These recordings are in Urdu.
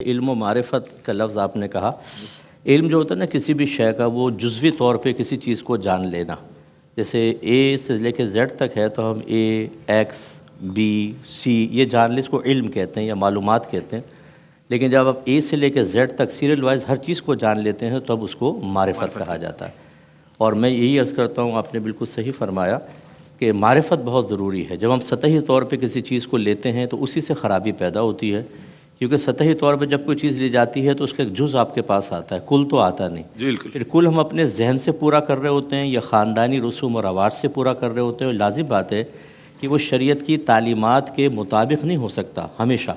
علم و معرفت کا لفظ آپ نے کہا۔ علم جو ہوتا ہے نا کسی بھی شے کا، وہ جزوی طور پہ کسی چیز کو جان لینا۔ جیسے اے سے لے کے زیڈ تک ہے تو ہم اے ایکس بی سی یہ جان لیں، اس کو علم کہتے ہیں یا معلومات کہتے ہیں۔ لیکن جب آپ اے سے لے کے زیڈ تک سیریل وائز ہر چیز کو جان لیتے ہیں تو اب اس کو معرفت کہا جاتا ہے۔ اور میں یہی عرض کرتا ہوں، آپ نے بالکل صحیح فرمایا کہ معرفت بہت ضروری ہے۔ جب ہم سطحی طور پہ کسی چیز کو لیتے ہیں تو اسی سے خرابی پیدا ہوتی ہے، کیونکہ سطحی طور پہ جب کوئی چیز لی جاتی ہے تو اس کا ایک جز آپ کے پاس آتا ہے، کل تو آتا نہیں۔ بالکل۔ پھر کل ہم اپنے ذہن سے پورا کر رہے ہوتے ہیں یا خاندانی رسوم و رواج سے پورا کر رہے ہوتے ہیں، اور لازم بات ہے کہ وہ شریعت کی تعلیمات کے مطابق نہیں ہو سکتا ہمیشہ،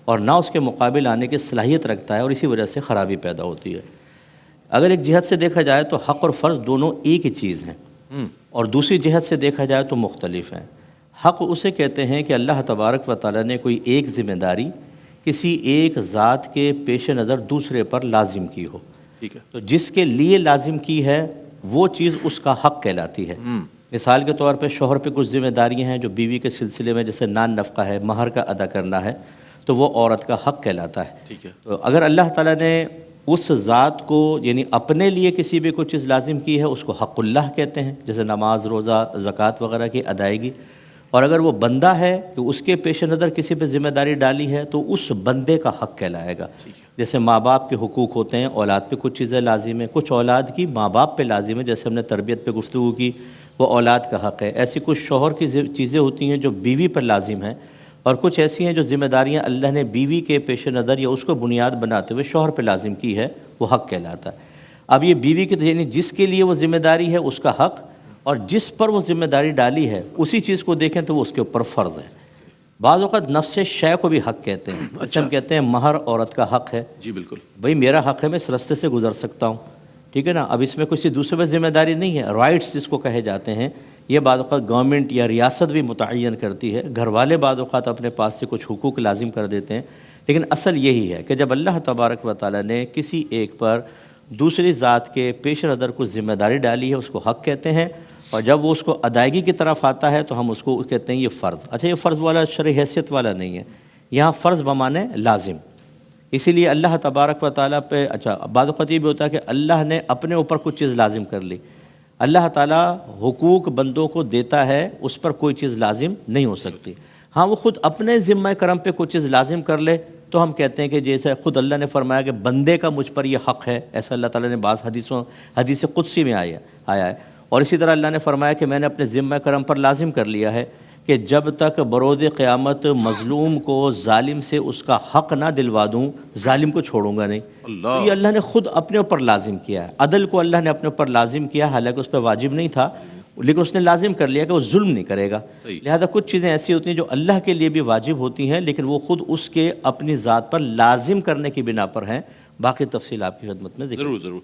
اور نہ اس کے مقابل آنے کی صلاحیت رکھتا ہے، اور اسی وجہ سے خرابی پیدا ہوتی ہے۔ اگر ایک جہت سے دیکھا جائے تو حق اور فرض دونوں ایک ہی چیز ہیں، اور دوسری جہت سے دیکھا جائے تو مختلف ہیں۔ حق اسے کہتے ہیں کہ اللہ تبارک و تعالیٰ نے کوئی ایک ذمہ داری کسی ایک ذات کے پیش نظر دوسرے پر لازم کی ہو، ٹھیک ہے، تو جس کے لیے لازم کی ہے وہ چیز اس کا حق کہلاتی ہے۔ مثال کے طور پہ شوہر پہ کچھ ذمہ داریاں ہیں جو بیوی کے سلسلے میں، جیسے نان نفقہ ہے، مہر کا ادا کرنا ہے، تو وہ عورت کا حق کہلاتا ہے۔ ٹھیک ہے، تو اگر اللہ تعالیٰ نے اس ذات کو یعنی اپنے لیے کسی بھی کوئی چیز لازم کی ہے، اس کو حق اللہ کہتے ہیں، جیسے نماز، روزہ، زکوٰۃ وغیرہ کی ادائیگی۔ اور اگر وہ بندہ ہے کہ اس کے پیش نظر کسی پہ ذمہ داری ڈالی ہے تو اس بندے کا حق کہلائے گا۔ جیسے ماں باپ کے حقوق ہوتے ہیں، اولاد پہ کچھ چیزیں لازم ہیں، کچھ اولاد کی ماں باپ پہ لازم ہے، جیسے ہم نے تربیت پہ گفتگو کی، وہ اولاد کا حق ہے۔ ایسی کچھ شوہر کی چیزیں ہوتی ہیں جو بیوی پر لازم ہیں، اور کچھ ایسی ہیں جو ذمہ داریاں اللہ نے بیوی کے پیش نظر یا اس کو بنیاد بناتے ہوئے شوہر پہ لازم کی ہے، وہ حق کہلاتا ہے۔ اب یہ بیوی کی یعنی جس کے لیے وہ ذمہ داری ہے اس کا حق، اور جس پر وہ ذمہ داری ڈالی ہے اسی چیز کو دیکھیں تو وہ اس کے اوپر فرض ہے۔ بعض اوقات نفس شے کو بھی حق کہتے ہیں، جیسے ہم کہتے ہیں مہر عورت کا حق ہے۔ جی بالکل، بھئی میرا حق ہے، میں اس رستے سے گزر سکتا ہوں، ٹھیک ہے نا۔ اب اس میں کسی دوسرے پہ ذمہ داری نہیں ہے۔ رائٹس جس کو کہے جاتے ہیں، یہ بعض اوقات گورنمنٹ یا ریاست بھی متعین کرتی ہے، گھر والے بعض اوقات اپنے پاس سے کچھ حقوق لازم کر دیتے ہیں، لیکن اصل یہی ہے کہ جب اللہ تبارک و تعالیٰ نے کسی ایک پر دوسری ذات کے پیش نظر کو ذمہ داری ڈالی ہے، اس کو حق کہتے ہیں، اور جب وہ اس کو ادائیگی کی طرف آتا ہے تو ہم اس کو کہتے ہیں یہ فرض۔ اچھا، یہ فرض والا شرعی حیثیت والا نہیں ہے، یہاں فرض بمانے لازم۔ اسی لیے اللہ تبارک و تعالیٰ پہ بعض اوقات یہ بھی ہوتا ہے کہ اللہ نے اپنے اوپر کچھ چیز لازم کر لی۔ اللہ تعالیٰ حقوق بندوں کو دیتا ہے، اس پر کوئی چیز لازم نہیں ہو سکتی۔ ہاں، وہ خود اپنے ذمہ کرم پہ کچھ چیز لازم کر لے تو ہم کہتے ہیں کہ جیسے خود اللہ نے فرمایا کہ بندے کا مجھ پر یہ حق ہے، ایسا اللہ تعالیٰ نے بعض حدیث قدسی میں آیا ہے۔ اور اسی طرح اللہ نے فرمایا کہ میں نے اپنے ذمہ کرم پر لازم کر لیا ہے کہ جب تک بروز قیامت مظلوم کو ظالم سے اس کا حق نہ دلوا دوں، ظالم کو چھوڑوں گا نہیں۔ تو یہ اللہ نے خود اپنے اوپر لازم کیا ہے۔ عدل کو اللہ نے اپنے اوپر لازم کیا، حالانکہ اس پہ واجب نہیں تھا، لیکن اس نے لازم کر لیا کہ وہ ظلم نہیں کرے گا۔ لہذا کچھ چیزیں ایسی ہوتی ہیں جو اللہ کے لیے بھی واجب ہوتی ہیں، لیکن وہ خود اس کے اپنی ذات پر لازم کرنے کی بنا پر ہیں۔ باقی تفصیل آپ کی خدمت میں ذکر۔ ضرور۔